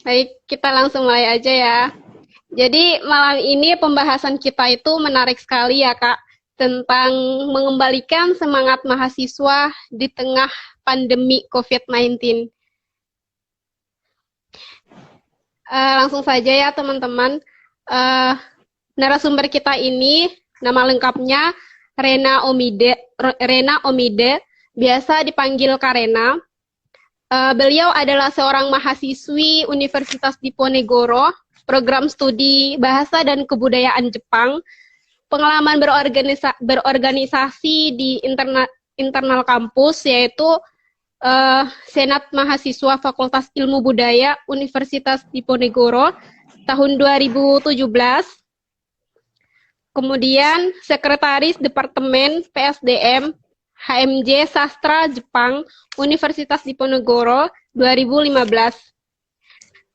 Baik, kita langsung mulai aja ya. Jadi malam ini pembahasan kita itu menarik sekali ya Kak, tentang mengembalikan semangat mahasiswa di tengah pandemi COVID-19. Langsung saja ya teman-teman. Eh, Narasumber kita ini nama lengkapnya Rena Omide, biasa dipanggil Karena. Beliau adalah seorang mahasiswi Universitas Diponegoro, program studi Bahasa dan Kebudayaan Jepang, pengalaman berorganisasi di internal kampus, yaitu Senat Mahasiswa Fakultas Ilmu Budaya Universitas Diponegoro tahun 2017. Kemudian Sekretaris Departemen PSDM HMJ Sastra Jepang Universitas Diponegoro 2015.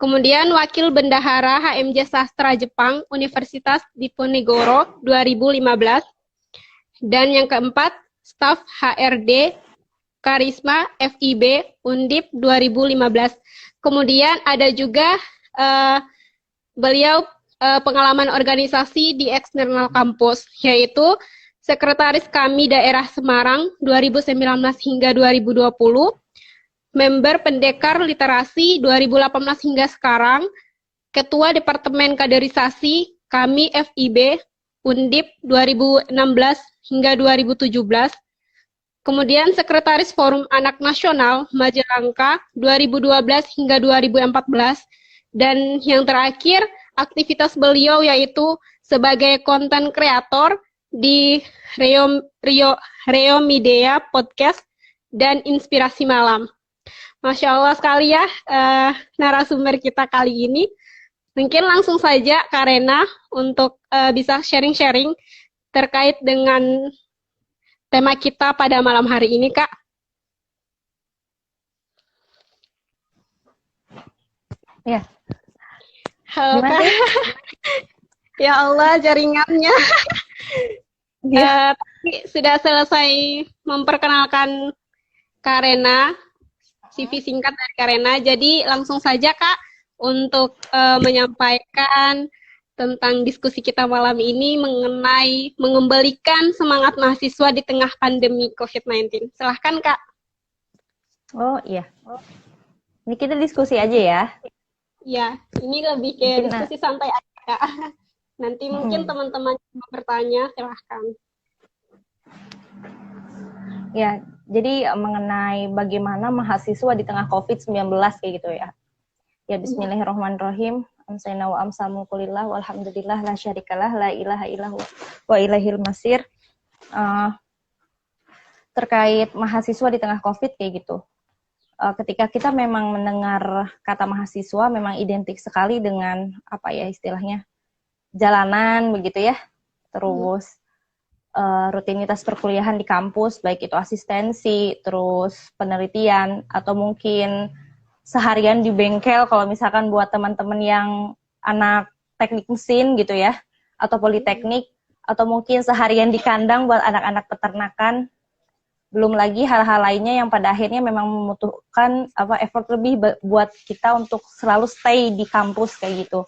Kemudian Wakil Bendahara HMJ Sastra Jepang Universitas Diponegoro 2015. Dan yang keempat, Staf HRD Karisma FIB Undip 2015. Kemudian ada juga beliau pengalaman organisasi di eksternal kampus, yaitu Sekretaris kami Daerah Semarang 2019 hingga 2020, member Pendekar Literasi 2018 hingga sekarang, Ketua Departemen Kaderisasi kami FIB Undip 2016 hingga 2017, kemudian Sekretaris Forum Anak Nasional Majalengka 2012 hingga 2014, dan yang terakhir aktivitas beliau yaitu sebagai konten kreator di Rio Media Podcast dan Inspirasi Malam. Masya Allah sekali ya narasumber kita kali ini. Mungkin langsung saja Kak Rena untuk bisa sharing-sharing terkait dengan tema kita pada malam hari ini, Kak. Ya. Halo, Kak. Ya Allah, jaringannya. Tapi sudah selesai memperkenalkan Karena, CV singkat dari Karena. Jadi langsung saja Kak untuk menyampaikan tentang diskusi kita malam ini mengenai mengembalikan semangat mahasiswa di tengah pandemi COVID-19. Silahkan Kak. Oh iya. Ini kita diskusi aja ya. Ya, ini lebih ke diskusi santai aja Kak. Nanti mungkin teman-teman mau bertanya, silahkan. Ya, jadi mengenai bagaimana mahasiswa di tengah COVID-19 kayak gitu ya. Ya, bismillahirrahmanirrahim. Amsayna wa amsalmukulillah walhamdulillah la syarikalah la ilaha illahu wa ilaihil masir. Terkait mahasiswa di tengah COVID kayak gitu. Ketika kita memang mendengar kata mahasiswa memang identik sekali dengan apa ya istilahnya jalanan begitu ya, terus rutinitas perkuliahan di kampus baik itu asistensi, terus penelitian atau mungkin seharian di bengkel kalau misalkan buat teman-teman yang anak teknik mesin gitu ya, atau politeknik, atau mungkin seharian di kandang buat anak-anak peternakan. Belum lagi hal-hal lainnya yang pada akhirnya memang membutuhkan effort lebih buat kita untuk selalu stay di kampus kayak gitu.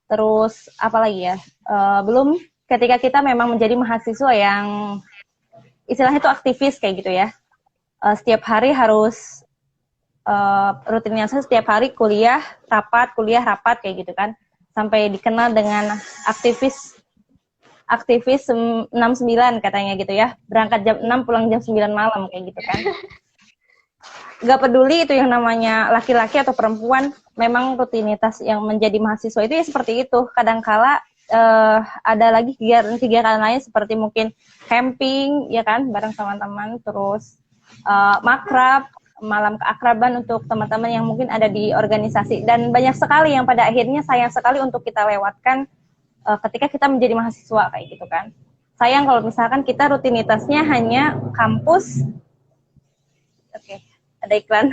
Terus apalagi ya, belum ketika kita memang menjadi mahasiswa yang istilahnya itu aktivis kayak gitu ya. Setiap hari harus rutinitasnya setiap hari kuliah rapat kayak gitu kan. Sampai dikenal dengan aktivis 69 katanya gitu ya, berangkat jam 6 pulang jam 9 malam kayak gitu kan. Gak peduli itu yang namanya laki-laki atau perempuan, memang rutinitas yang menjadi mahasiswa itu ya seperti itu. Kadangkala ada lagi kegiatan lain seperti mungkin camping ya kan, bareng teman-teman, terus makrab, malam keakraban untuk teman-teman yang mungkin ada di organisasi, dan banyak sekali yang pada akhirnya sayang sekali untuk kita lewatkan ketika kita menjadi mahasiswa kayak gitu kan. Sayang kalau misalkan kita rutinitasnya hanya kampus, ada iklan,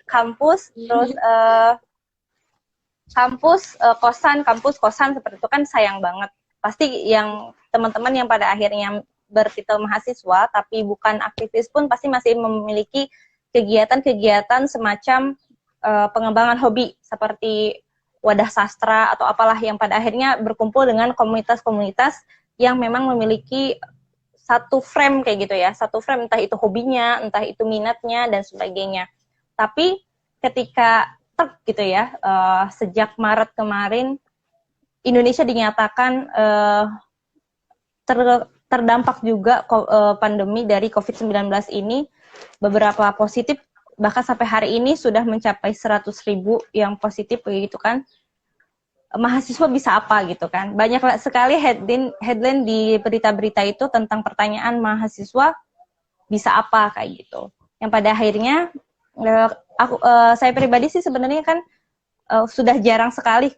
kampus, terus kampus kosan seperti itu kan sayang banget. Pasti yang teman-teman yang pada akhirnya bertitel mahasiswa tapi bukan aktivis pun pasti masih memiliki kegiatan-kegiatan semacam pengembangan hobi seperti wadah sastra atau apalah yang pada akhirnya berkumpul dengan komunitas-komunitas yang memang memiliki satu frame kayak gitu ya, satu frame entah itu hobinya, entah itu minatnya dan sebagainya. Tapi ketika gitu ya, sejak Maret kemarin Indonesia dinyatakan terdampak juga pandemi dari COVID-19 ini, beberapa positif bahkan sampai hari ini sudah mencapai 100.000 yang positif begitu kan. Mahasiswa bisa apa gitu kan. Banyak sekali headline di berita-berita itu tentang pertanyaan mahasiswa bisa apa kayak gitu. Yang pada akhirnya saya pribadi sih sebenarnya kan sudah jarang sekali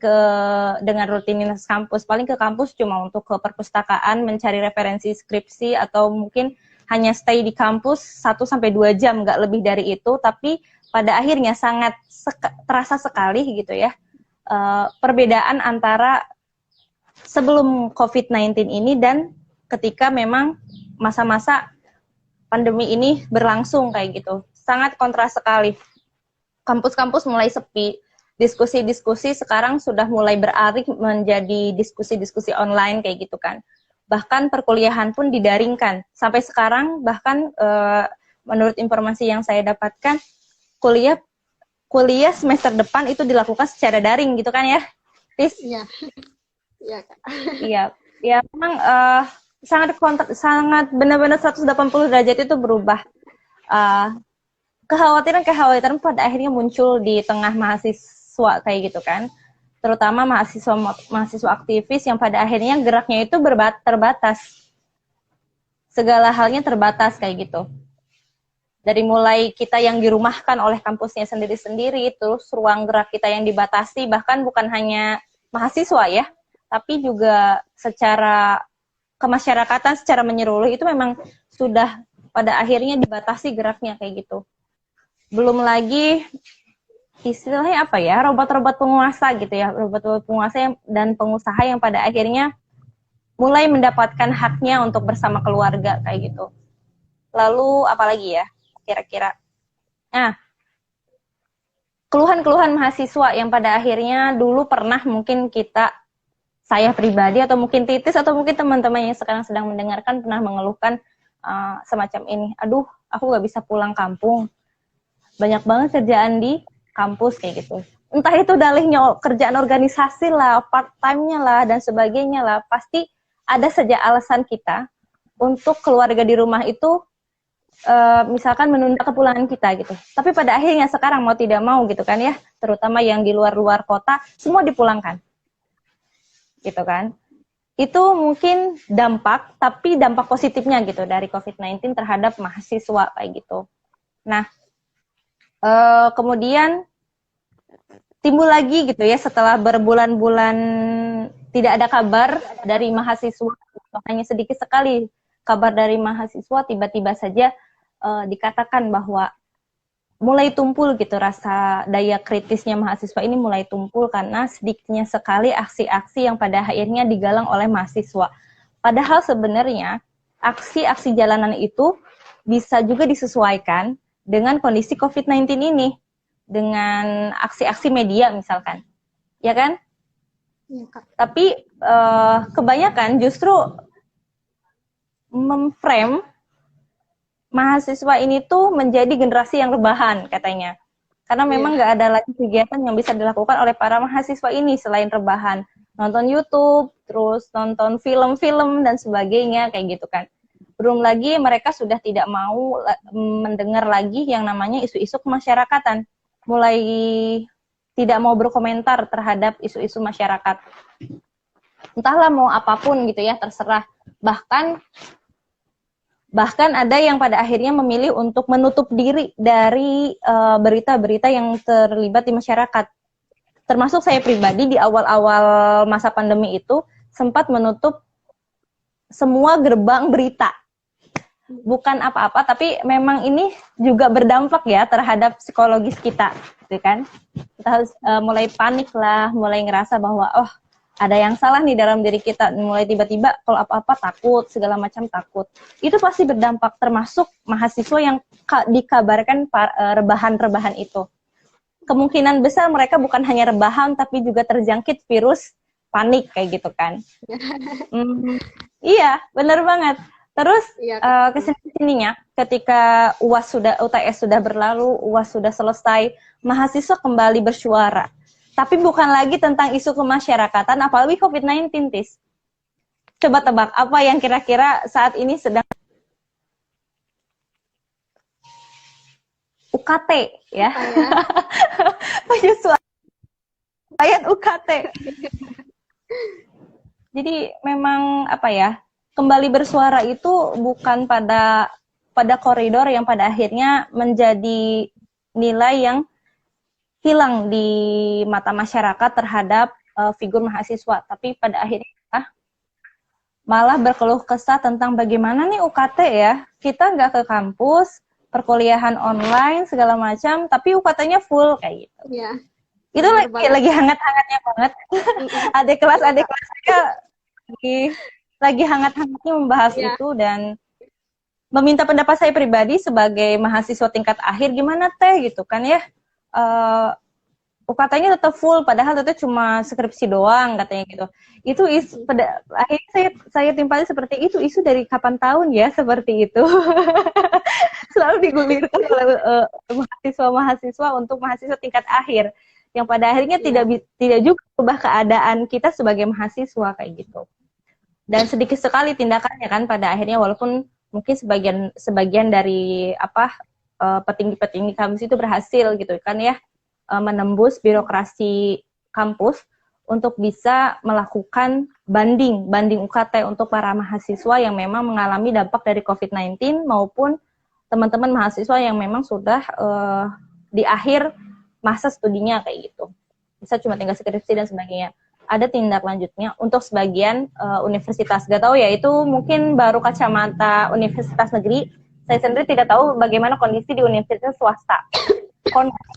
dengan rutinitas kampus. Paling ke kampus cuma untuk ke perpustakaan, mencari referensi skripsi, atau mungkin hanya stay di kampus 1-2 jam, nggak lebih dari itu. Tapi pada akhirnya sangat terasa sekali gitu ya, perbedaan antara sebelum COVID-19 ini dan ketika memang masa-masa pandemi ini berlangsung kayak gitu. Sangat kontras sekali. Kampus-kampus mulai sepi. Diskusi-diskusi sekarang sudah mulai beralih menjadi diskusi-diskusi online kayak gitu kan. Bahkan perkuliahan pun didaringkan. Sampai sekarang bahkan menurut informasi yang saya dapatkan, kuliah semester depan itu dilakukan secara daring gitu kan ya, Tis? Iya. Iya, Kak. Iya, ya memang sangat benar-benar 180 derajat itu berubah. Kekhawatiran pada akhirnya muncul di tengah mahasiswa kayak gitu kan, terutama mahasiswa aktivis yang pada akhirnya geraknya itu terbatas, segala halnya terbatas kayak gitu. Dari mulai kita yang dirumahkan oleh kampusnya sendiri-sendiri, terus ruang gerak kita yang dibatasi, bahkan bukan hanya mahasiswa ya, tapi juga secara kemasyarakatan, secara menyeluruh itu memang sudah pada akhirnya dibatasi geraknya kayak gitu. Belum lagi istilahnya apa ya, robot-robot penguasa gitu ya, robot-robot penguasa dan pengusaha yang pada akhirnya mulai mendapatkan haknya untuk bersama keluarga kayak gitu. Lalu apalagi ya kira-kira? Nah, keluhan-keluhan mahasiswa yang pada akhirnya dulu pernah mungkin saya pribadi atau mungkin Titis atau mungkin teman-teman yang sekarang sedang mendengarkan pernah mengeluhkan semacam ini. Aduh, aku gak bisa pulang kampung. Banyak banget kerjaan di kampus kayak gitu. Entah itu dalihnya kerjaan organisasi lah, part time-nya lah, dan sebagainya lah. Pasti ada saja alasan kita untuk keluarga di rumah itu misalkan menunda kepulangan kita gitu. Tapi pada akhirnya sekarang mau tidak mau gitu kan ya, terutama yang di luar kota, semua dipulangkan. Gitu kan. Itu mungkin dampak, tapi dampak positifnya gitu dari COVID-19 terhadap mahasiswa kayak gitu. Nah, kemudian timbul lagi gitu ya, setelah berbulan-bulan tidak ada kabar dari mahasiswa, hanya sedikit sekali kabar dari mahasiswa, tiba-tiba saja dikatakan bahwa mulai tumpul gitu, rasa daya kritisnya mahasiswa ini mulai tumpul karena sedikitnya sekali aksi-aksi yang pada akhirnya digalang oleh mahasiswa. Padahal sebenarnya aksi-aksi jalanan itu bisa juga disesuaikan dengan kondisi COVID-19 ini, dengan aksi-aksi media misalkan, ya kan? Ya, Kak. Tapi kebanyakan justru memframe mahasiswa ini tuh menjadi generasi yang rebahan katanya. Karena memang nggak ada lagi kegiatan yang bisa dilakukan oleh para mahasiswa ini selain rebahan. Nonton YouTube, terus nonton film-film dan sebagainya kayak gitu kan. Belum lagi mereka sudah tidak mau mendengar lagi yang namanya isu-isu kemasyarakatan. Mulai tidak mau berkomentar terhadap isu-isu masyarakat. Entahlah mau apapun gitu ya, terserah. Bahkan ada yang pada akhirnya memilih untuk menutup diri dari berita-berita yang terlibat di masyarakat. Termasuk saya pribadi di awal-awal masa pandemi itu sempat menutup semua gerbang berita. Bukan apa-apa, tapi memang ini juga berdampak ya terhadap psikologis kita, gitu kan? Kita harus mulai panik lah, mulai ngerasa bahwa ada yang salah nih dalam diri kita, mulai tiba-tiba kalau apa-apa takut, segala macam takut. Itu pasti berdampak, termasuk mahasiswa yang dikabarkan rebahan-rebahan itu. kemungkinan besar mereka bukan hanya rebahan tapi juga terjangkit virus, panik kayak gitu kan. Iya, benar banget. Terus Iya, kesini-sininya ketika UTS sudah berlalu, UAS sudah selesai, mahasiswa kembali bersuara. Tapi bukan lagi tentang isu kemasyarakatan, apalagi COVID-19, Tis. Coba tebak, apa yang kira-kira saat ini sedang UKT, ya? Penyesuaian UKT. Jadi memang apa ya, kembali bersuara itu bukan pada koridor yang pada akhirnya menjadi nilai yang hilang di mata masyarakat terhadap figur mahasiswa, tapi pada akhirnya malah berkeluh kesah tentang bagaimana nih UKT ya, kita nggak ke kampus, perkuliahan online segala macam, tapi UKT-nya full kayak gitu. Iya. Itu lagi hangat-hangatnya banget. adik kelas saya lagi hangat-hangatnya membahas itu dan meminta pendapat saya pribadi sebagai mahasiswa tingkat akhir, gimana teh gitu kan ya. UKT-nya tetap full, padahal itu cuma skripsi doang katanya gitu. Itu pada akhirnya saya timpali seperti itu, isu dari kapan tahun ya seperti itu. Selalu digulirkan oleh mahasiswa-mahasiswa untuk mahasiswa tingkat akhir, yang pada akhirnya tidak juga berubah keadaan kita sebagai mahasiswa kayak gitu. Dan sedikit sekali tindakannya kan pada akhirnya, walaupun mungkin sebagian dari petinggi-petinggi kampus itu berhasil gitu kan ya, menembus birokrasi kampus untuk bisa melakukan banding UKT untuk para mahasiswa yang memang mengalami dampak dari COVID-19 maupun teman-teman mahasiswa yang memang sudah di akhir masa studinya kayak gitu. Bisa cuma tinggal skripsi dan sebagainya. Ada tindak lanjutnya untuk sebagian universitas. Gak tahu ya, itu mungkin baru kacamata universitas negeri. Saya sendiri tidak tahu bagaimana kondisi di universitas swasta.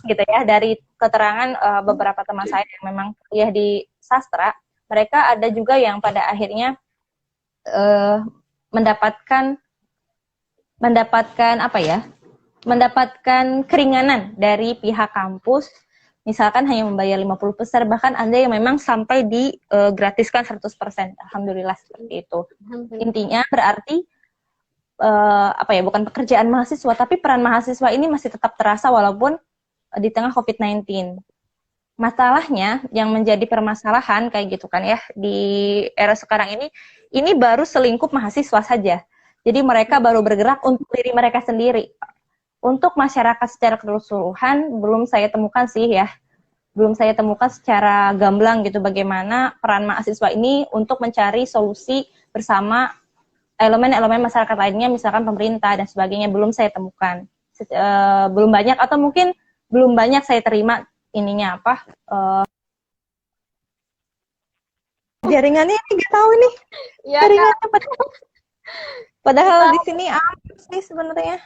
Gitu ya, dari keterangan beberapa teman saya yang memang kuliah di sastra, mereka ada juga yang pada akhirnya mendapatkan keringanan dari pihak kampus, misalkan hanya membayar 50%, bahkan ada yang memang sampai digratiskan 100%. Alhamdulillah seperti itu. Intinya berarti bukan pekerjaan mahasiswa, tapi peran mahasiswa ini masih tetap terasa walaupun di tengah COVID-19. Masalahnya yang menjadi permasalahan kayak gitu kan ya, di era sekarang ini baru selingkup mahasiswa saja. Jadi mereka baru bergerak untuk diri mereka sendiri. Untuk masyarakat secara keseluruhan belum saya temukan sih ya. Belum saya temukan secara gamblang gitu bagaimana peran mahasiswa ini untuk mencari solusi bersama elemen-elemen masyarakat lainnya, misalkan pemerintah dan sebagainya, belum saya temukan. Belum banyak, atau mungkin belum banyak saya terima ininya jaringannya ini nggak tahu nih. Ya, jaringannya padahal di sini aman sih sebenarnya.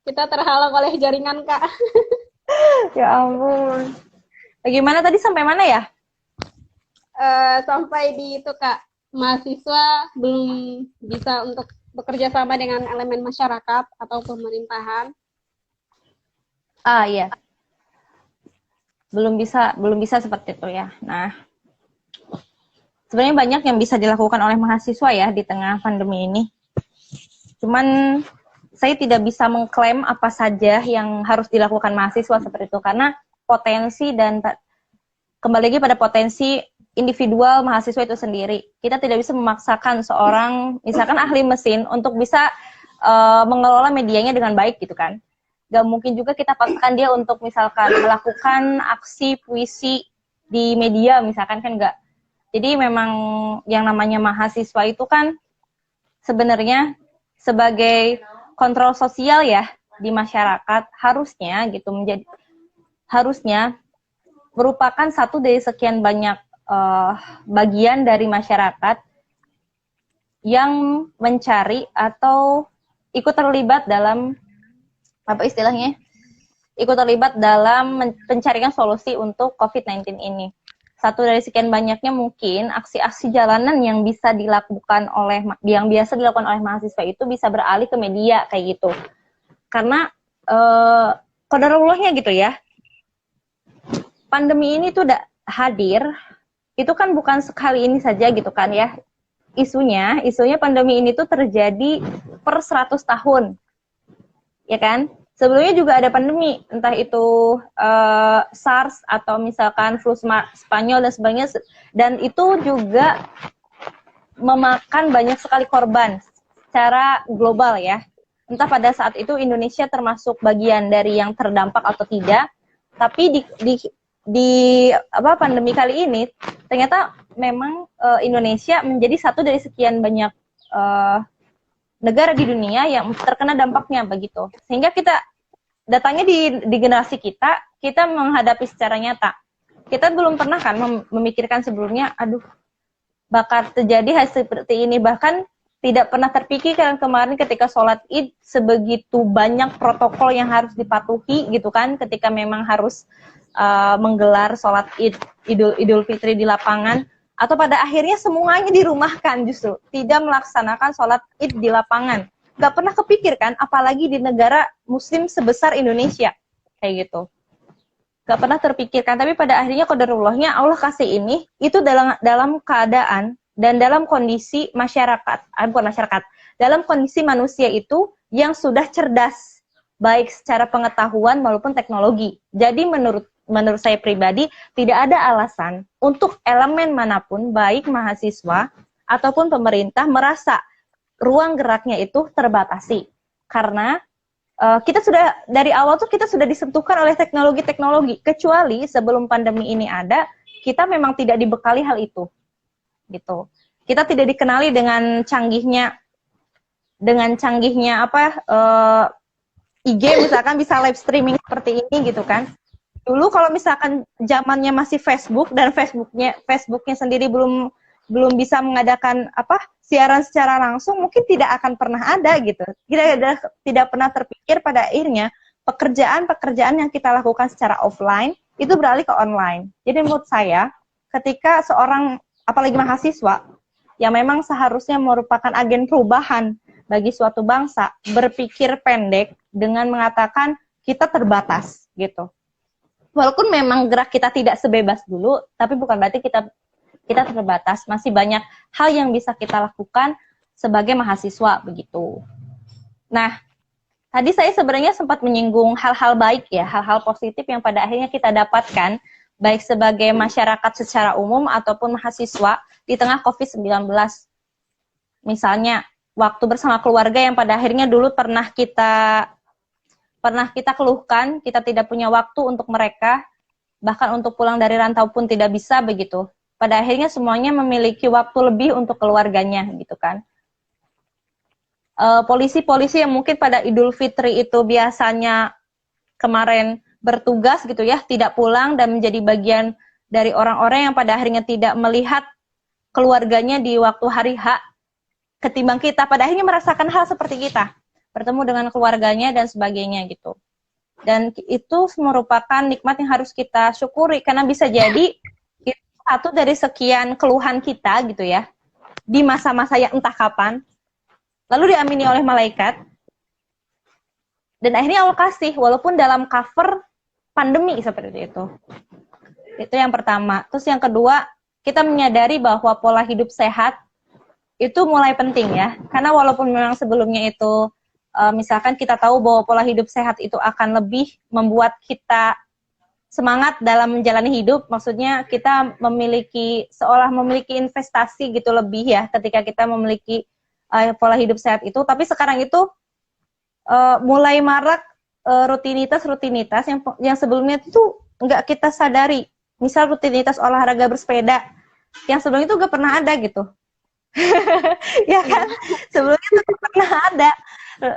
Kita terhalang oleh jaringan, Kak. Ya ampun. Bagaimana tadi, sampai mana ya? Sampai di itu, Kak. Mahasiswa belum bisa untuk bekerja sama dengan elemen masyarakat atau pemerintahan. Iya. Belum bisa seperti itu ya. Nah, sebenarnya banyak yang bisa dilakukan oleh mahasiswa ya di tengah pandemi ini. Cuman saya tidak bisa mengklaim apa saja yang harus dilakukan mahasiswa seperti itu, karena potensi dan kembali lagi pada potensi individual mahasiswa itu sendiri. Kita tidak bisa memaksakan seorang, misalkan ahli mesin, untuk bisa mengelola medianya dengan baik gitu kan. Gak mungkin juga kita paksakan dia untuk misalkan melakukan aksi puisi di media, misalkan kan enggak. Jadi memang yang namanya mahasiswa itu kan sebenarnya sebagai kontrol sosial ya di masyarakat, harusnya merupakan satu dari sekian banyak bagian dari masyarakat yang mencari atau ikut terlibat dalam pencarian solusi untuk COVID-19 ini. Satu dari sekian banyaknya mungkin aksi-aksi jalanan yang biasa dilakukan oleh mahasiswa itu bisa beralih ke media kayak gitu. Karena qadarullah gitu ya. pandemi ini tuh udah hadir, itu kan bukan sekali ini saja gitu kan ya. Isunya pandemi ini tuh terjadi per 100 tahun. Ya kan? Sebelumnya juga ada pandemi, entah itu SARS atau misalkan flu Spanyol dan sebagainya, dan itu juga memakan banyak sekali korban secara global ya. Entah pada saat itu Indonesia termasuk bagian dari yang terdampak atau tidak, tapi di pandemi kali ini ternyata memang Indonesia menjadi satu dari sekian banyak negara di dunia yang terkena dampaknya begitu. Sehingga kita datangnya di generasi kita menghadapi secara nyata. Kita belum pernah kan memikirkan sebelumnya, aduh, bakal terjadi hal seperti ini. Bahkan tidak pernah terpikirkan kemarin ketika sholat Id, sebegitu banyak protokol yang harus dipatuhi gitu kan, ketika memang harus menggelar sholat Idul Fitri di lapangan, atau pada akhirnya semuanya dirumahkan, justru tidak melaksanakan sholat Id di lapangan. Gak pernah kepikirkan, apalagi di negara muslim sebesar Indonesia kayak gitu. Gak pernah terpikirkan, tapi pada akhirnya qadarullahnya Allah kasih ini, itu dalam keadaan dan dalam kondisi dalam kondisi manusia itu yang sudah cerdas, baik secara pengetahuan maupun teknologi. Jadi menurut saya pribadi, tidak ada alasan untuk elemen manapun, baik mahasiswa ataupun pemerintah, merasa ruang geraknya itu terbatasi. Karena kita sudah, dari awal tuh kita sudah disentuhkan oleh teknologi-teknologi. Kecuali sebelum pandemi ini ada, kita memang tidak dibekali hal itu. Gitu. Kita tidak dikenali dengan canggihnya IG misalkan bisa live streaming seperti ini gitu kan. Dulu kalau misalkan zamannya masih Facebook dan Facebooknya sendiri belum bisa mengadakan siaran secara langsung, mungkin tidak akan pernah ada gitu. Tidak pernah terpikir pada akhirnya pekerjaan yang kita lakukan secara offline itu beralih ke online. Jadi menurut saya, ketika seorang apalagi mahasiswa yang memang seharusnya merupakan agen perubahan bagi suatu bangsa, berpikir pendek dengan mengatakan kita terbatas gitu. Walaupun memang gerak kita tidak sebebas dulu, tapi bukan berarti kita terbatas. Masih banyak hal yang bisa kita lakukan sebagai mahasiswa begitu. Nah, tadi saya sebenarnya sempat menyinggung hal-hal baik ya, hal-hal positif yang pada akhirnya kita dapatkan baik sebagai masyarakat secara umum ataupun mahasiswa di tengah COVID-19. Misalnya waktu bersama keluarga yang pada akhirnya dulu pernah kita keluhkan, kita tidak punya waktu untuk mereka, bahkan untuk pulang dari rantau pun tidak bisa begitu. Pada akhirnya semuanya memiliki waktu lebih untuk keluarganya gitu kan. Polisi-polisi yang mungkin pada Idul Fitri itu biasanya kemarin bertugas gitu ya, tidak pulang dan menjadi bagian dari orang-orang yang pada akhirnya tidak melihat keluarganya di waktu hari H, ketimbang kita pada akhirnya merasakan hal seperti kita, bertemu dengan keluarganya dan sebagainya gitu. Dan itu merupakan nikmat yang harus kita syukuri, karena bisa jadi itu satu dari sekian keluhan kita gitu ya, di masa-masa yang entah kapan, lalu diamini oleh malaikat, dan akhirnya Allah kasih, walaupun dalam cover pandemi seperti itu. Itu yang pertama. Terus yang kedua, kita menyadari bahwa pola hidup sehat itu mulai penting ya, karena walaupun memang sebelumnya itu misalkan kita tahu bahwa pola hidup sehat itu akan lebih membuat kita semangat dalam menjalani hidup, maksudnya kita seolah memiliki investasi gitu lebih ya ketika kita memiliki pola hidup sehat itu. Tapi sekarang itu mulai marak rutinitas yang sebelumnya itu nggak kita sadari. Misal rutinitas olahraga bersepeda yang sebelumnya itu nggak pernah ada gitu. Ya kan, sebelumnya itu nggak pernah ada.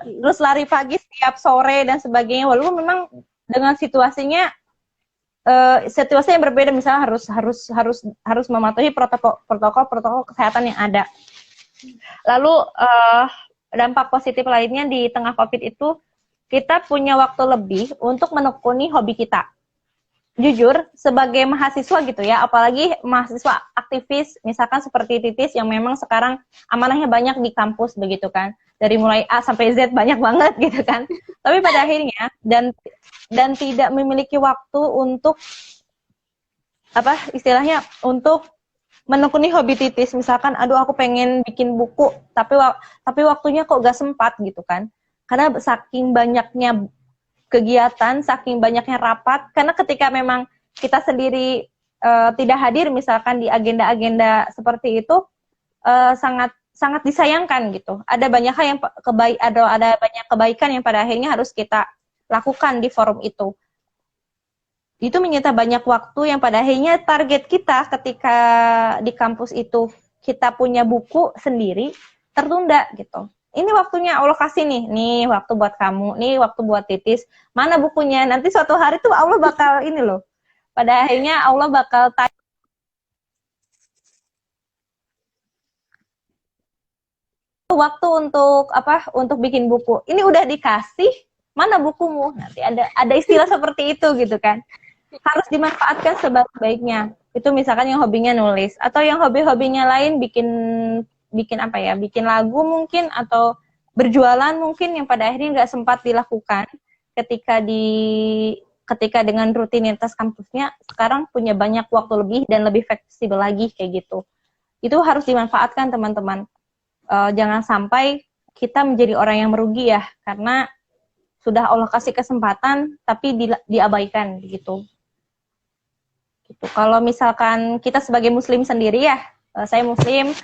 Terus lari pagi setiap sore dan sebagainya, walaupun memang dengan situasi yang berbeda, misalnya harus mematuhi protokol kesehatan yang ada. Lalu dampak positif lainnya di tengah COVID itu, kita punya waktu lebih untuk menekuni hobi kita. Jujur, sebagai mahasiswa gitu ya, apalagi mahasiswa aktivis, misalkan seperti Titis yang memang sekarang amanahnya banyak di kampus begitu kan, dari mulai A sampai Z banyak banget gitu kan. Tapi pada akhirnya dan tidak memiliki waktu untuk apa istilahnya untuk menekuni hobi titis. Misalkan, aduh aku pengen bikin buku, tapi waktunya kok gak sempat gitu kan. Karena saking banyaknya kegiatan, saking banyaknya rapat, karena ketika memang kita sendiri tidak hadir misalkan di agenda-agenda seperti itu, sangat sangat disayangkan gitu. Ada banyak hal yang ada banyak kebaikan yang pada akhirnya harus kita lakukan di forum itu. Itu menyita banyak waktu yang pada akhirnya target kita ketika di kampus itu kita punya buku sendiri tertunda gitu. Ini waktunya Allah kasih nih waktu buat kamu, nih waktu buat titis. Mana bukunya? Nanti suatu hari tuh Allah bakal ini loh. Pada akhirnya Allah bakal tanya waktu untuk apa? Untuk bikin buku. Ini udah dikasih, mana bukumu? Nanti ada istilah seperti itu gitu kan. Harus dimanfaatkan sebaik-baiknya. Itu misalkan yang hobinya nulis atau yang hobi-hobinya lain bikin apa ya? Bikin lagu mungkin atau berjualan mungkin yang pada akhirnya nggak sempat dilakukan ketika dengan rutinitas kampusnya sekarang punya banyak waktu lebih dan lebih fleksibel lagi kayak gitu. Itu harus dimanfaatkan teman-teman. Jangan sampai kita menjadi orang yang merugi ya karena sudah Allah kasih kesempatan tapi diabaikan gitu. Gitu. Kalau misalkan kita sebagai muslim sendiri ya, saya muslim,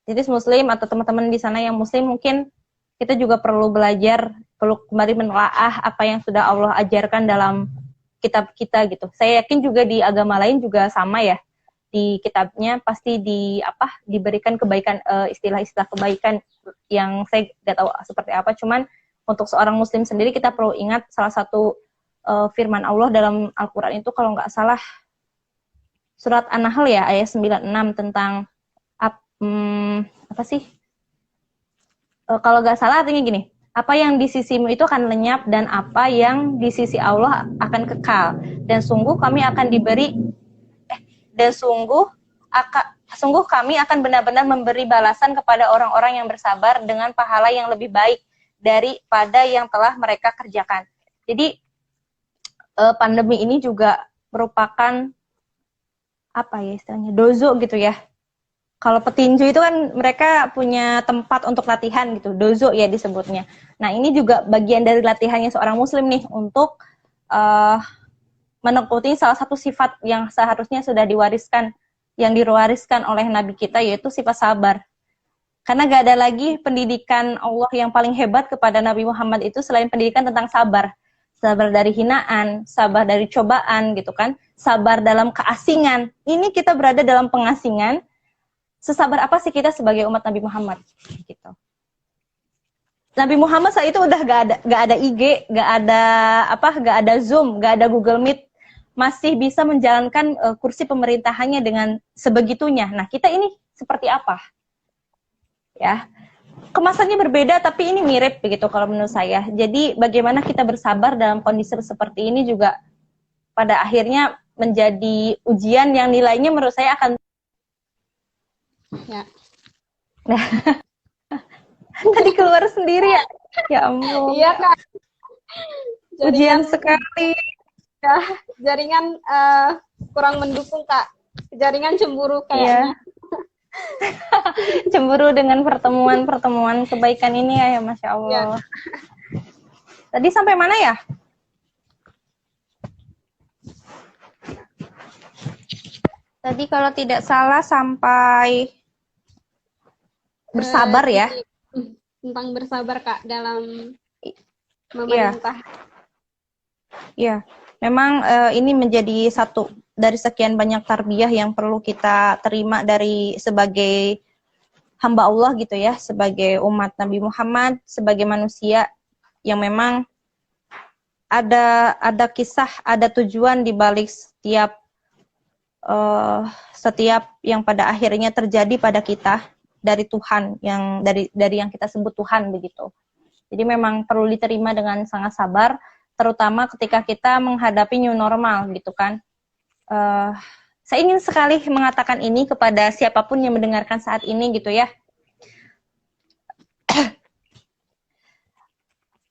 jadi muslim atau teman-teman di sana yang muslim mungkin kita juga perlu belajar, perlu kembali menelaah apa yang sudah Allah ajarkan dalam kitab kita gitu. Saya yakin juga di agama lain juga sama ya. Di kitabnya pasti diberikan kebaikan, istilah-istilah kebaikan yang saya nggak tahu seperti apa. Cuman untuk seorang muslim sendiri kita perlu ingat salah satu firman Allah dalam Al-Quran itu kalau nggak salah surat An-Nahl ya ayat 96 tentang apa sih? Kalau nggak salah artinya gini, apa yang di sisimu itu akan lenyap dan apa yang di sisi Allah akan kekal dan sungguh kami akan sungguh kami akan benar-benar memberi balasan kepada orang-orang yang bersabar dengan pahala yang lebih baik daripada yang telah mereka kerjakan. Jadi pandemi ini juga merupakan apa ya istilahnya dozo gitu ya. Kalau petinju itu kan mereka punya tempat untuk latihan gitu, dozo ya disebutnya. Nah ini juga bagian dari latihannya seorang muslim nih untuk menekuni salah satu sifat yang seharusnya sudah diwariskan oleh Nabi kita yaitu sifat sabar. Karena gak ada lagi pendidikan Allah yang paling hebat kepada Nabi Muhammad itu selain pendidikan tentang sabar. Sabar dari hinaan, sabar dari cobaan gitu kan, sabar dalam keasingan. Ini kita berada dalam pengasingan, sesabar apa sih kita sebagai umat Nabi Muhammad gitu. Nabi Muhammad saat itu udah gak ada IG, gak ada Zoom, gak ada Google Meet, masih bisa menjalankan kursi pemerintahannya dengan sebegitunya. Nah, kita ini seperti apa? Ya. Kemasannya berbeda tapi ini mirip begitu kalau menurut saya. Jadi bagaimana kita bersabar dalam kondisi seperti ini juga pada akhirnya menjadi ujian yang nilainya menurut saya akan ya. Nah, tadi keluar sendiri ya. Ya ampun. Iya Kak. Ujian sekali. Ya, jaringan kurang mendukung Kak. Jaringan cemburu kayaknya. Iya. Cemburu dengan pertemuan kebaikan ini ya, Masya Allah. Ya. Tadi sampai mana ya? Tadi kalau tidak salah sampai bersabar ya. Tentang bersabar Kak dalam memerintah. Iya, memang ini menjadi satu dari sekian banyak tarbiyah yang perlu kita terima dari sebagai hamba Allah gitu ya, sebagai umat Nabi Muhammad, sebagai manusia yang memang ada kisah, ada tujuan di balik setiap yang pada akhirnya terjadi pada kita dari Tuhan, yang dari yang kita sebut Tuhan begitu. Jadi memang perlu diterima dengan sangat sabar, terutama ketika kita menghadapi new normal gitu kan. Saya ingin sekali mengatakan ini kepada siapapun yang mendengarkan saat ini gitu ya.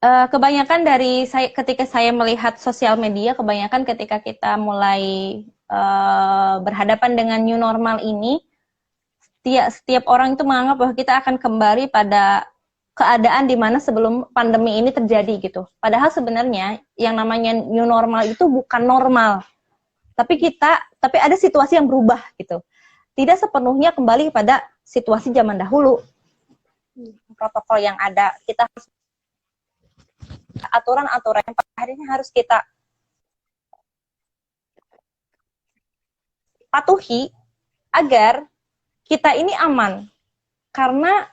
Kebanyakan dari ketika saya melihat sosial media, kebanyakan ketika kita mulai berhadapan dengan new normal ini, setiap orang itu menganggap bahwa kita akan kembali pada keadaan di mana sebelum pandemi ini terjadi gitu. Padahal sebenarnya yang namanya new normal itu bukan normal. Tapi ada situasi yang berubah gitu. Tidak sepenuhnya kembali pada situasi zaman dahulu. Protokol yang ada, kita harus aturan-aturan yang pada akhirnya harus kita patuhi agar kita ini aman. Karena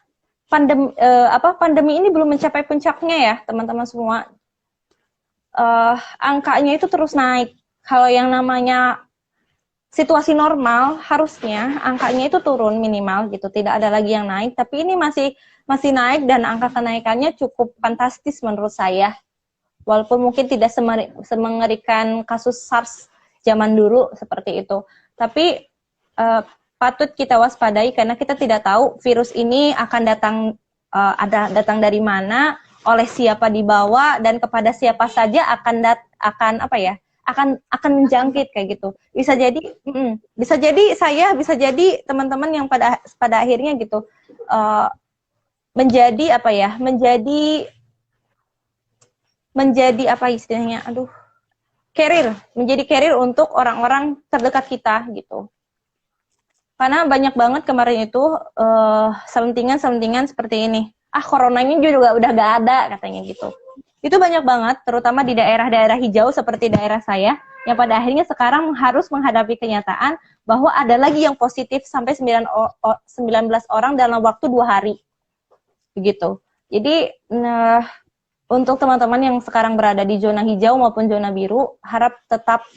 pandemi ini belum mencapai puncaknya ya, teman-teman semua. Angkanya itu terus naik. Kalau yang namanya situasi normal, harusnya angkanya itu turun minimal gitu, tidak ada lagi yang naik. Tapi ini masih naik dan angka kenaikannya cukup fantastis menurut saya. Walaupun mungkin tidak semengerikan kasus SARS zaman dulu seperti itu. Tapi patut kita waspadai karena kita tidak tahu virus ini akan datang dari mana, oleh siapa dibawa, dan kepada siapa saja akan menjangkit kayak gitu. Bisa jadi saya, bisa jadi teman-teman yang pada akhirnya gitu menjadi carrier untuk orang-orang terdekat kita gitu. Karena banyak banget kemarin itu selentingan seperti ini. Corona ini juga udah gak ada katanya gitu. Itu banyak banget, terutama di daerah-daerah hijau seperti daerah saya, yang pada akhirnya sekarang harus menghadapi kenyataan bahwa ada lagi yang positif sampai 19 orang dalam waktu 2 hari. Begitu. Jadi untuk teman-teman yang sekarang berada di zona hijau maupun zona biru, harap tetap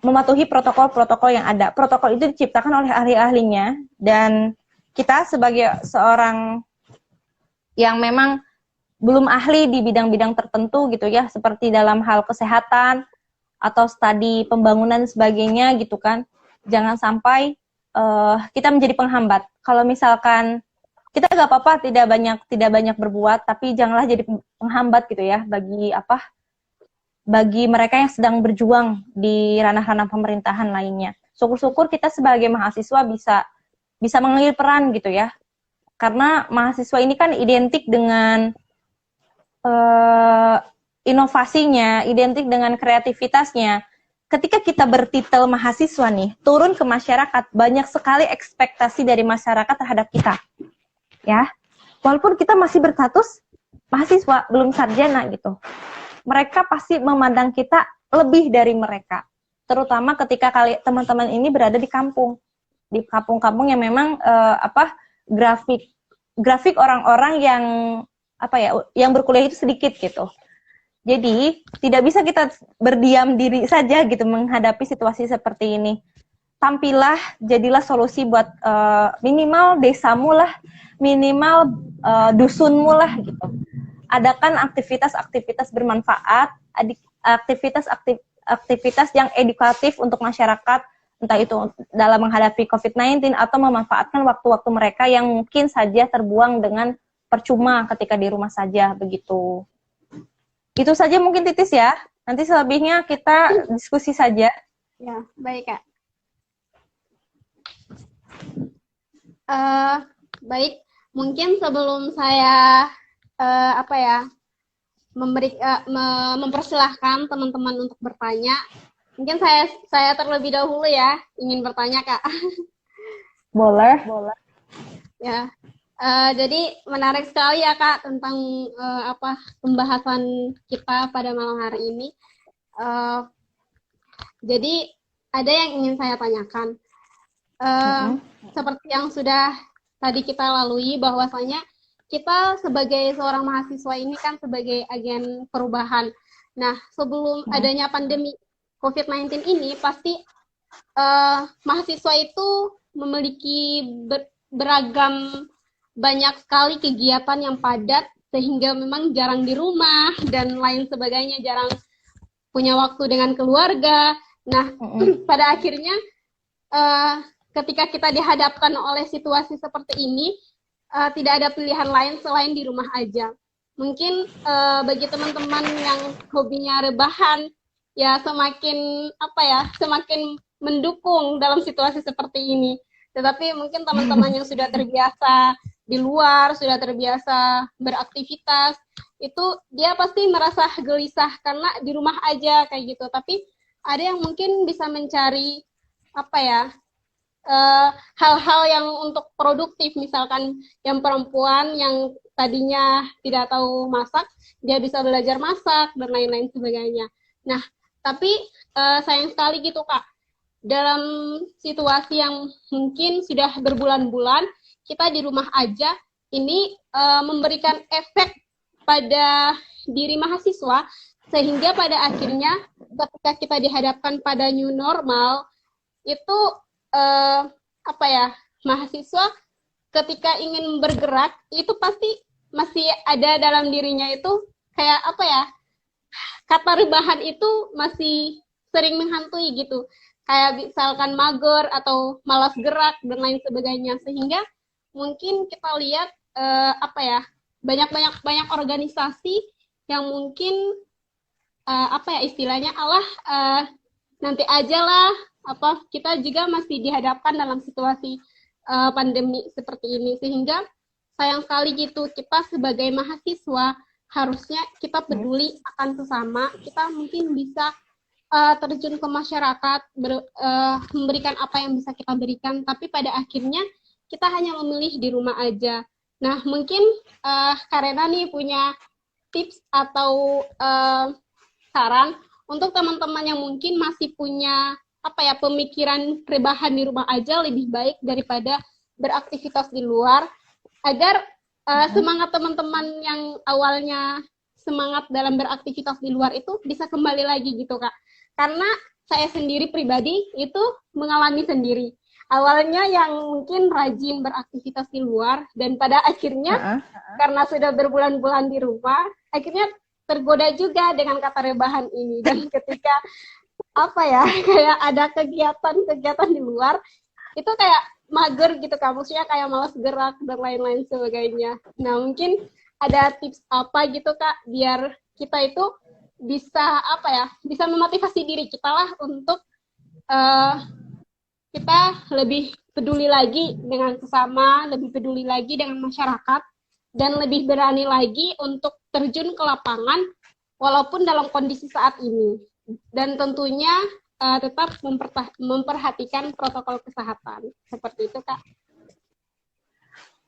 mematuhi protokol-protokol yang ada. Protokol itu diciptakan oleh ahli-ahlinya, dan kita sebagai seorang yang memang belum ahli di bidang-bidang tertentu gitu ya, seperti dalam hal kesehatan atau studi pembangunan sebagainya gitu kan, jangan sampai kita menjadi penghambat. Kalau misalkan kita nggak apa-apa tidak banyak berbuat, tapi janganlah jadi penghambat gitu ya bagi mereka yang sedang berjuang di ranah-ranah pemerintahan lainnya. Syukur-syukur kita sebagai mahasiswa bisa mengambil peran gitu ya. Karena mahasiswa ini kan identik dengan inovasinya, identik dengan kreativitasnya. Ketika kita bertitel mahasiswa nih, turun ke masyarakat, banyak sekali ekspektasi dari masyarakat terhadap kita. Ya. Walaupun kita masih berstatus mahasiswa, belum sarjana gitu. Mereka pasti memandang kita lebih dari mereka. Terutama ketika teman-teman ini berada di kampung-kampung yang memang grafik orang-orang yang berkuliah itu sedikit gitu. Jadi tidak bisa kita berdiam diri saja gitu menghadapi situasi seperti ini. Tampillah, jadilah solusi buat minimal desamu lah, minimal dusunmu lah gitu. Adakan aktivitas-aktivitas bermanfaat, aktivitas yang edukatif untuk masyarakat, entah itu dalam menghadapi COVID-19 atau memanfaatkan waktu-waktu mereka yang mungkin saja terbuang dengan percuma ketika di rumah saja, begitu. Itu saja mungkin Titis ya, nanti selebihnya kita diskusi saja. Ya, baik Kak. Baik, mungkin sebelum saya mempersilahkan teman-teman untuk bertanya. Mungkin saya terlebih dahulu ya ingin bertanya Kak. Boleh. Ya, jadi menarik sekali ya Kak tentang pembahasan kita pada malam hari ini. Jadi ada yang ingin saya tanyakan. Seperti yang sudah tadi kita lalui, bahwasanya kita sebagai seorang mahasiswa ini kan sebagai agen perubahan. Nah, sebelum adanya pandemi COVID-19 ini, pasti mahasiswa itu memiliki beragam banyak sekali kegiatan yang padat, sehingga memang jarang di rumah dan lain sebagainya, jarang punya waktu dengan keluarga. Nah, pada akhirnya ketika kita dihadapkan oleh situasi seperti ini, tidak ada pilihan lain selain di rumah aja. Mungkin bagi teman-teman yang hobinya rebahan, ya semakin apa ya, semakin mendukung dalam situasi seperti ini. Tetapi mungkin teman-teman yang sudah terbiasa di luar, sudah terbiasa beraktivitas, itu dia pasti merasa gelisah karena di rumah aja kayak gitu. Tapi ada yang mungkin bisa mencari apa ya, hal-hal yang untuk produktif, misalkan yang perempuan yang tadinya tidak tahu masak, dia bisa belajar masak dan lain-lain sebagainya. Nah, tapi sayang sekali gitu Kak, dalam situasi yang mungkin sudah berbulan-bulan kita di rumah aja, ini memberikan efek pada diri mahasiswa, sehingga pada akhirnya ketika kita dihadapkan pada new normal, itu apa ya, mahasiswa ketika ingin bergerak itu pasti masih ada dalam dirinya itu kayak apa ya, kata rebahan itu masih sering menghantui gitu, kayak misalkan mager atau malas gerak dan lain sebagainya, sehingga mungkin kita lihat apa ya, banyak organisasi yang mungkin apa ya istilahnya, Allah nanti aja lah, apa kita juga masih dihadapkan dalam situasi pandemi seperti ini, sehingga sayang sekali gitu, kita sebagai mahasiswa harusnya kita peduli akan sesama, kita mungkin bisa terjun ke masyarakat, memberikan apa yang bisa kita berikan, tapi pada akhirnya kita hanya memilih di rumah aja. Nah, mungkin Karena nih punya tips atau saran untuk teman-teman yang mungkin masih punya apa ya, pemikiran rebahan di rumah aja lebih baik daripada beraktivitas di luar, agar semangat teman-teman yang awalnya semangat dalam beraktivitas di luar itu bisa kembali lagi gitu Kak. Karena saya sendiri pribadi itu mengalami sendiri. Awalnya yang mungkin rajin beraktivitas di luar, dan pada akhirnya karena sudah berbulan-bulan di rumah, akhirnya tergoda juga dengan kata rebahan ini. Dan ketika apa ya, kayak ada kegiatan-kegiatan di luar, itu kayak mager gitu Kak, maksudnya kayak malas gerak dan lain-lain sebagainya. Nah, mungkin ada tips apa gitu Kak, biar kita itu bisa apa ya, bisa memotivasi diri kita lah untuk kita lebih peduli lagi dengan sesama, lebih peduli lagi dengan masyarakat, dan lebih berani lagi untuk terjun ke lapangan walaupun dalam kondisi saat ini. Dan tentunya tetap memperhatikan protokol kesehatan. Seperti itu Kak.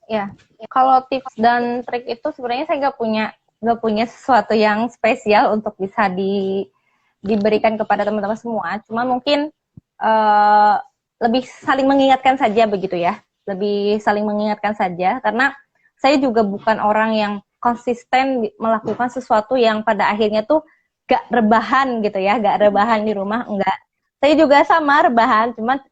Ya, kalau tips dan trik itu sebenarnya saya nggak punya sesuatu yang spesial untuk bisa diberikan kepada teman-teman semua. Cuma mungkin lebih saling mengingatkan saja begitu ya. Lebih saling mengingatkan saja, karena saya juga bukan orang yang konsisten melakukan sesuatu yang pada akhirnya tuh gak rebahan gitu ya, gak rebahan di rumah, enggak. Saya juga sama rebahan, cuma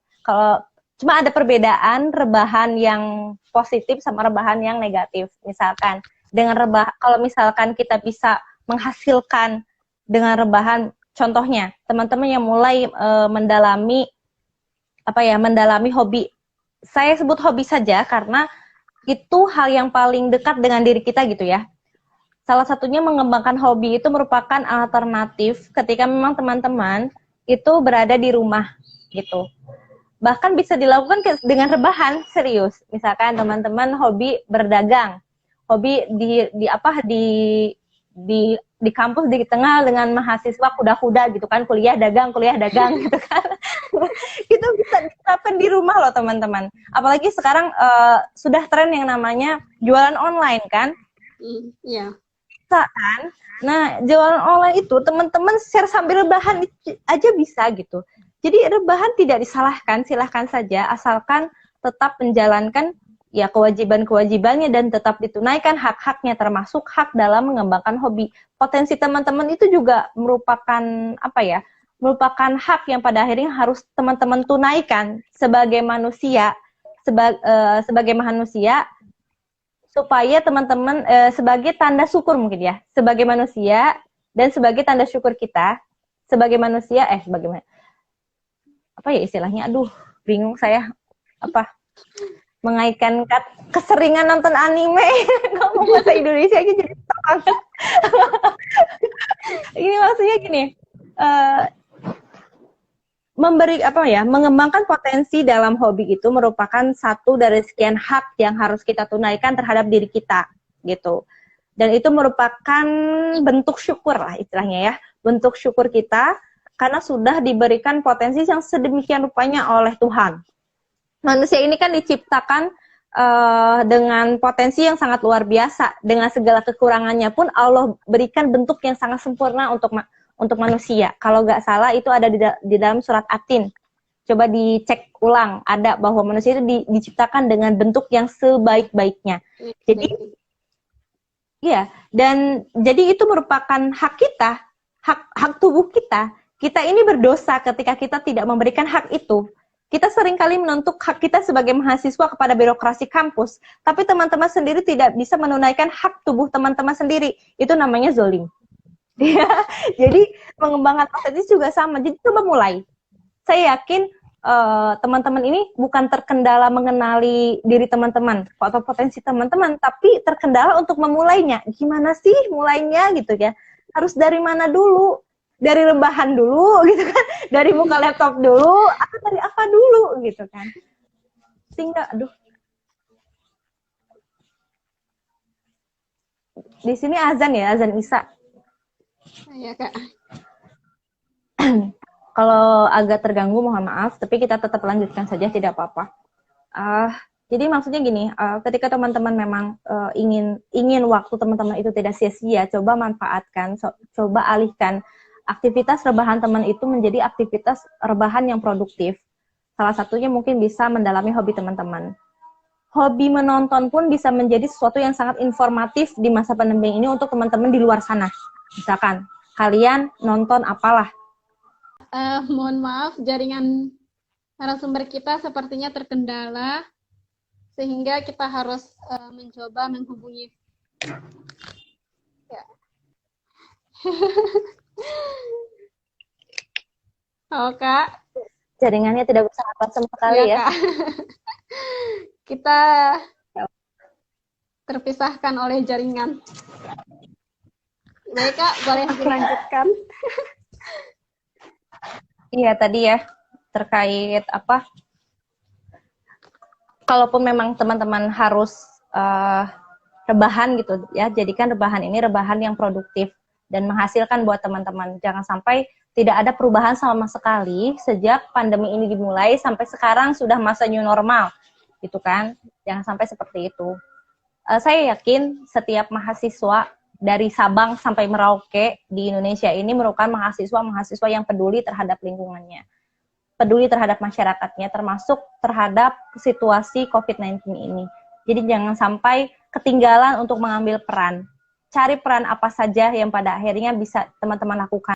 ada perbedaan rebahan yang positif sama rebahan yang negatif. Misalkan dengan kalau misalkan kita bisa menghasilkan dengan rebahan, contohnya teman-teman yang mulai mendalami hobi. Saya sebut hobi saja karena itu hal yang paling dekat dengan diri kita gitu ya. Salah satunya mengembangkan hobi itu merupakan alternatif ketika memang teman-teman itu berada di rumah gitu. Bahkan bisa dilakukan dengan rebahan, serius. Misalkan teman-teman hobi berdagang, hobi di kampus di tengah dengan mahasiswa kuda-kuda gitu kan, kuliah dagang gitu kan. Itu bisa diterapkan di rumah loh teman-teman. Apalagi sekarang sudah tren yang namanya jualan online kan. Iya. Kan? Nah, jualan online itu teman-teman share sambil rebahan aja bisa gitu. Jadi rebahan tidak disalahkan, silahkan saja asalkan tetap menjalankan ya kewajiban-kewajibannya dan tetap ditunaikan hak-haknya, termasuk hak dalam mengembangkan hobi. Potensi teman-teman itu juga merupakan merupakan hak yang pada akhirnya harus teman-teman tunaikan sebagai manusia, sebagai manusia, supaya teman-teman sebagai tanda syukur mungkin ya, sebagai manusia dan sebagai tanda syukur kita sebagai manusia, sebagaimana apa ya istilahnya, aduh bingung saya, mengaitkan keseringan nonton anime ngomong bahasa Indonesia aja jadi tolong. Ini maksudnya gini, eh, mengembangkan potensi dalam hobi itu merupakan satu dari sekian hak yang harus kita tunaikan terhadap diri kita gitu. Dan itu merupakan bentuk syukur lah istilahnya ya, bentuk syukur kita karena sudah diberikan potensi yang sedemikian rupanya oleh Tuhan. Manusia ini kan diciptakan dengan potensi yang sangat luar biasa, dengan segala kekurangannya pun Allah berikan bentuk yang sangat sempurna untuk manusia. Kalau nggak salah itu ada di dalam surat Atin. Coba dicek ulang, ada bahwa manusia itu diciptakan dengan bentuk yang sebaik-baiknya. Jadi, iya, dan jadi itu merupakan hak kita, hak tubuh kita. Kita ini berdosa ketika kita tidak memberikan hak itu. Kita seringkali menuntut hak kita sebagai mahasiswa kepada birokrasi kampus, tapi teman-teman sendiri tidak bisa menunaikan hak tubuh teman-teman sendiri. Itu namanya zolim. Jadi mengembangkan potensi juga sama. Jadi coba mulai. Saya yakin teman-teman ini bukan terkendala mengenali diri teman-teman atau potensi teman-teman, tapi terkendala untuk memulainya. Gimana sih mulainya gitu ya? Harus dari mana dulu? Dari rebahan dulu gitu kan, dari buka laptop dulu, atau dari apa dulu gitu kan. Sehingga, di sini azan ya, azan Isya. Iya Kak. Kalau agak terganggu mohon maaf, tapi kita tetap lanjutkan saja, tidak apa-apa. Jadi maksudnya gini, ketika teman-teman memang ingin waktu teman-teman itu tidak sia-sia, coba manfaatkan, coba alihkan aktivitas rebahan teman itu menjadi aktivitas rebahan yang produktif. Salah satunya mungkin bisa mendalami hobi teman-teman. Hobi menonton pun bisa menjadi sesuatu yang sangat informatif di masa pandemi ini untuk teman-teman di luar sana. Misalkan, kalian nonton apalah. Mohon maaf, jaringan narasumber kita sepertinya terkendala, sehingga kita harus mencoba menghubungi. Ya. Oh Kak, Jaringannya tidak bersahabat sama sekali ya. Kak. Kita terpisahkan oleh jaringan. Baik Kak, boleh dilanjutkan. Iya tadi ya, terkait apa? Kalaupun memang teman-teman harus rebahan gitu ya, jadikan rebahan ini rebahan yang produktif dan menghasilkan buat teman-teman. Jangan sampai tidak ada perubahan sama sekali sejak pandemi ini dimulai sampai sekarang sudah masa new normal, gitu kan? Jangan sampai seperti itu. Saya yakin setiap mahasiswa dari Sabang sampai Merauke di Indonesia ini merupakan mahasiswa yang peduli terhadap lingkungannya, peduli terhadap masyarakatnya, termasuk terhadap situasi COVID-19 ini. Jadi jangan sampai ketinggalan untuk mengambil peran. Cari peran apa saja yang pada akhirnya bisa teman-teman lakukan.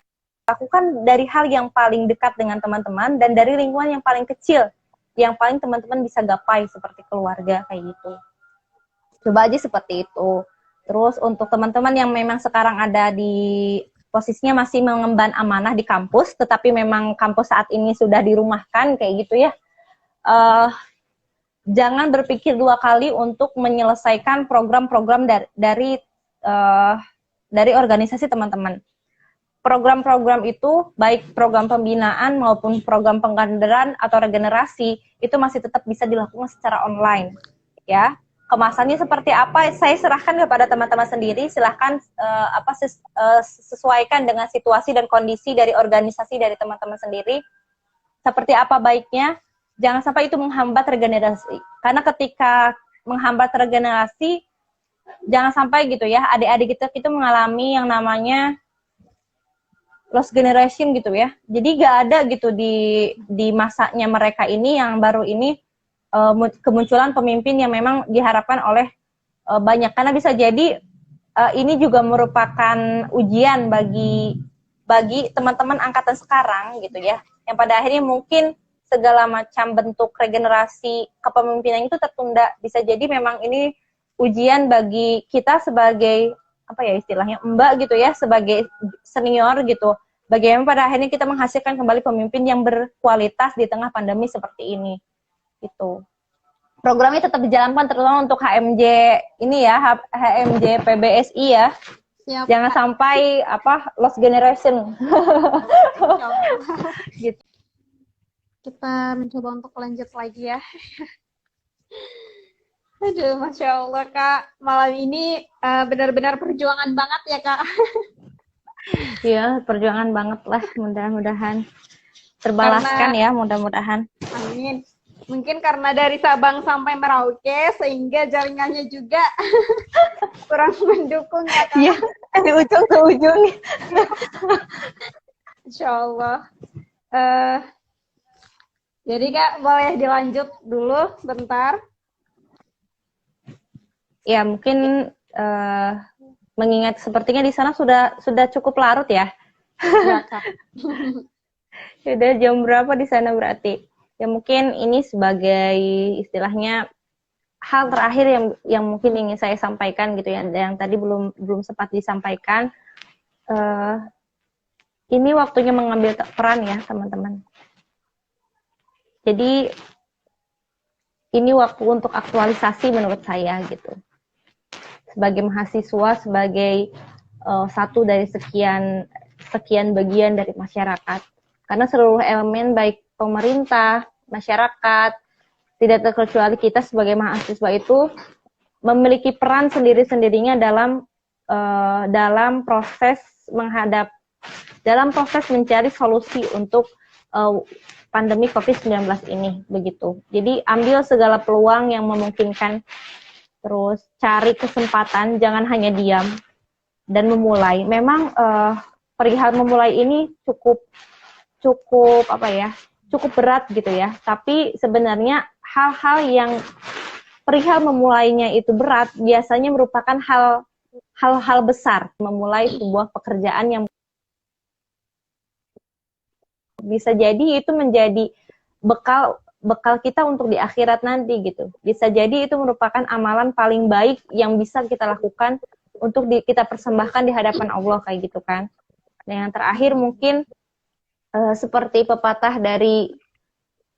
Lakukan dari hal yang paling dekat dengan teman-teman dan dari lingkungan yang paling kecil, yang paling teman-teman bisa gapai seperti keluarga kayak gitu. Coba aja seperti itu. Terus untuk teman-teman yang memang sekarang ada di posisinya masih mengemban amanah di kampus, tetapi memang kampus saat ini sudah dirumahkan kayak gitu ya. Jangan berpikir dua kali untuk menyelesaikan program-program dari organisasi teman-teman. Program-program itu, baik program pembinaan maupun program pengkaderan atau regenerasi, itu masih tetap bisa dilakukan secara online. Ya, kemasannya seperti apa, saya serahkan kepada teman-teman sendiri. Silahkan sesuaikan dengan situasi dan kondisi dari organisasi dari teman-teman sendiri. Seperti apa baiknya, jangan sampai itu menghambat regenerasi. Karena ketika menghambat regenerasi, jangan sampai gitu ya, adik-adik kita mengalami yang namanya lost generation gitu ya. Jadi gak ada gitu di masanya mereka ini yang baru ini kemunculan pemimpin yang memang diharapkan oleh banyak. Karena bisa jadi ini juga merupakan ujian bagi teman-teman angkatan sekarang gitu ya. Yang pada akhirnya mungkin segala macam bentuk regenerasi kepemimpinan itu tertunda. Bisa jadi memang ini ujian bagi kita sebagai apa ya istilahnya mbak gitu ya, sebagai senior gitu. Bagaimana pada akhirnya kita menghasilkan kembali pemimpin yang berkualitas di tengah pandemi seperti ini. Itu. Programnya tetap dijalankan terutama untuk HMJ ini ya, HMJ PBSI ya. Siap, Jangan Kak. sampai lost generation. Insyaallah. Gitu. Kita mencoba untuk lanjut lagi ya. Aduh, Masya Allah, Kak. Malam ini benar-benar perjuangan banget ya, Kak. Ya, perjuangan banget lah. Mudah-mudahan terbalaskan Karena, ya, mudah-mudahan. amin. Mungkin karena dari Sabang sampai Merauke, sehingga jaringannya juga kurang mendukung ya, Kak. Iya, dari ujung ke ujung. Insya Allah. Eh, jadi Kak, boleh dilanjut dulu bentar. Ya, mungkin mengingat sepertinya di sana sudah cukup larut ya. Ya, Kak. Sudah jam berapa di sana berarti? Ya mungkin ini sebagai istilahnya hal terakhir yang mungkin ingin saya sampaikan gitu ya, yang tadi belum sempat disampaikan. Ini waktunya mengambil peran ya teman-teman. Jadi ini waktu untuk aktualisasi menurut saya gitu. Sebagai mahasiswa, sebagai satu dari sekian bagian dari masyarakat. Karena seluruh elemen baik pemerintah, masyarakat, tidak terkecuali kita sebagai mahasiswa itu memiliki peran sendiri-sendirinya dalam proses mencari solusi untuk pandemi COVID-19 ini begitu. Jadi ambil segala peluang yang memungkinkan, terus cari kesempatan, jangan hanya diam dan memulai. Memang perihal memulai ini cukup berat gitu ya. Tapi sebenarnya hal-hal yang perihal memulainya itu berat biasanya merupakan hal-hal besar. Memulai sebuah pekerjaan yang bisa jadi itu menjadi bekal kita untuk di akhirat nanti gitu. Bisa jadi itu merupakan amalan paling baik yang bisa kita lakukan untuk kita persembahkan di hadapan Allah kayak gitu kan. Dan yang terakhir mungkin seperti pepatah dari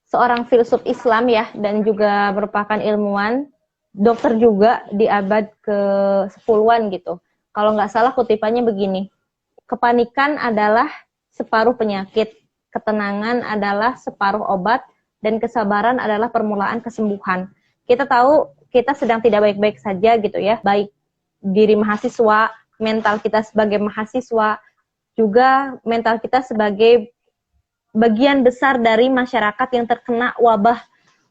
seorang filsuf Islam ya, dan juga merupakan ilmuwan, dokter juga di abad ke-10-an gitu. Kalau nggak salah kutipannya begini, kepanikan adalah separuh penyakit, ketenangan adalah separuh obat, dan kesabaran adalah permulaan kesembuhan. Kita tahu kita sedang tidak baik-baik saja gitu ya, baik diri mahasiswa, mental kita sebagai mahasiswa, juga mental kita sebagai bagian besar dari masyarakat yang terkena wabah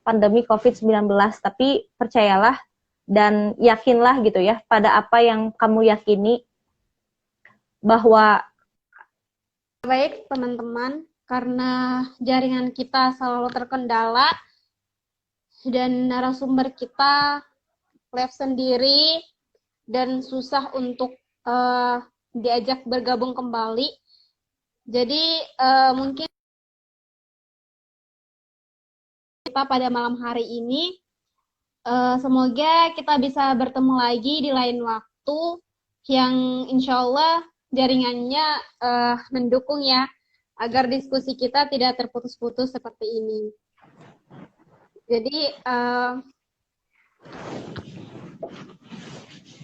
pandemi COVID-19. Tapi percayalah dan yakinlah gitu ya pada apa yang kamu yakini, bahwa Baik, teman-teman. Karena jaringan kita selalu terkendala dan narasumber kita live sendiri dan susah untuk diajak bergabung kembali. Jadi mungkin kita pada malam hari ini semoga kita bisa bertemu lagi di lain waktu yang insya Allah jaringannya mendukung ya, agar diskusi kita tidak terputus-putus seperti ini. Jadi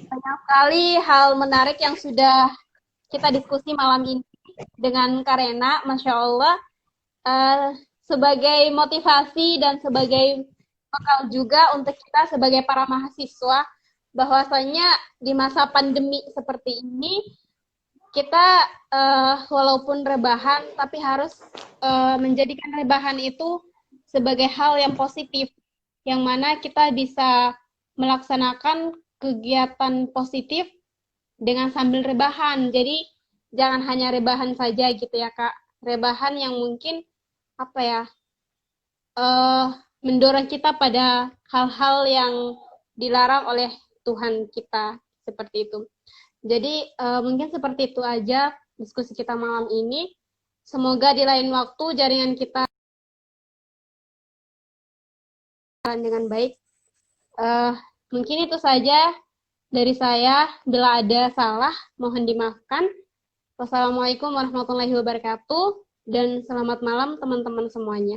banyak sekali hal menarik yang sudah kita diskusi malam ini dengan Karena, Masya Allah, sebagai motivasi dan sebagai bekal juga untuk kita sebagai para mahasiswa, bahwasanya di masa pandemi seperti ini, kita walaupun rebahan, tapi harus menjadikan rebahan itu sebagai hal yang positif, yang mana kita bisa melaksanakan kegiatan positif dengan sambil rebahan. Jadi jangan hanya rebahan saja gitu ya Kak. Rebahan yang mungkin mendorong kita pada hal-hal yang dilarang oleh Tuhan kita, seperti itu. Jadi mungkin seperti itu aja diskusi kita malam ini. Semoga di lain waktu jaringan kita dengan baik. Mungkin itu saja dari saya. Bila ada salah, mohon dimaafkan. Wassalamualaikum warahmatullahi wabarakatuh. Dan selamat malam teman-teman semuanya.